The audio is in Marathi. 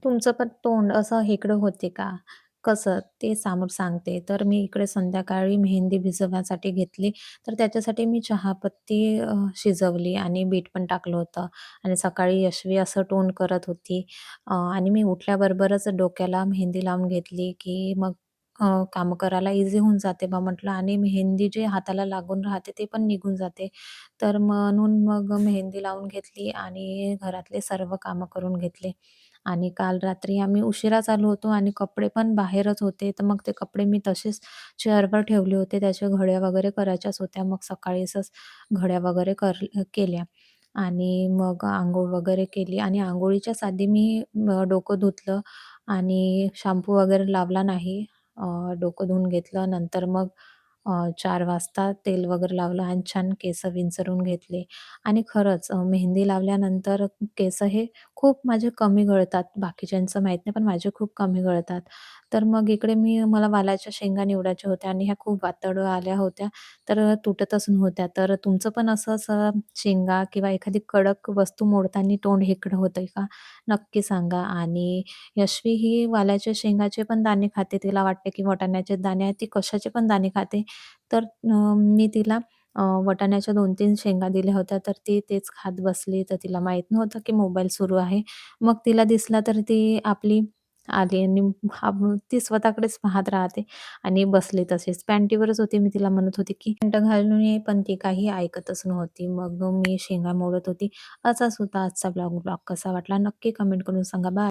तुमचं पण तोंड असं हेकडं होते का? कसं? ते समोर सांगते. तर मी इकडे संध्याकाळी मेहंदी भिजवण्यासाठी घेतली. तर त्याच्यासाठी मी चहापत्ती शिजवली आणि बीट पण टाकलं होतं आणि सकाळी यशवी असं तोंड करत होती. आणि मी उठल्याबरोबरच डोक्याला मेहंदी लावून घेतली, की मग कामं करायला ईझी होऊन जाते बा म्हटलं आणि मेहंदी जी हाताला लागून राहते ते पण निघून जाते. तर म्हणून मग मेहंदी लावून घेतली आणि घरातले सर्व कामं करून घेतले. आणि काल रात्री आम्ही उशिराच आलो होतो आणि कपडे पण बाहेरच होते. तर मग ते कपडे मी तसेच चेअरवर ठेवले होते. त्याच्या घड्या वगैरे करायच्याच होत्या. मग सकाळीचच घड्या वगैरे केल्या आणि मग अंघोळ वगैरे केली आणि अंघोळीच्याच आधी मी डोकं धुतलं आणि शॅम्पू वगैरे लावला नाही. डोकं धुवून घेतलं. नंतर मग 4 वाजता तेल वगैरे लावलं आणि छान केस विंचरून घेतले आणि खरंच मेहंदी लावल्यानंतर केस हे खूप माझे कमी गळतात. बाकीच्यांचं माहीत नाही, पण माझे खूप कमी गळतात. तर मग इकडे मला वालाच्या शेंगा निवडायच्या होत्या आणि ह्या खूप वातड आल्या होत्या, तर तुटतच नव्हत्या. तर तुमचं पण असंच शेंगा किंवा एखादी कडक वस्तू मोडताना तोंड हेकडं होतंय का? नक्की सांगा. आणि यशवी ही वालाच्या शेंगाचे पण दाणे खाते. तिला वाटते की वाटाण्याचे दाणे आहेत, ती कशाचे पण दाणे खाते. तर मी तिला वाटाण्याच्या 2-3 शेंगा दिल्या होत्या, तर ती तेच खात बसली. तर तिला माहीत नव्हतं की मोबाईल सुरू आहे. मग तिला दिसला तर ती आपली आली आणि ती स्वतःकडेच पाहत राहते आणि बसली तशीच. पॅन्टीवरच होती. मी तिला म्हणत होती की पॅन्ट घालून ये, पण ती काही ऐकतच नव्हती. मग मी शेंगा मोडत होती. असाच होता आजचा ब्लॉग. ब्लॉग कसा वाटला नक्की कमेंट करून सांगा. बाय.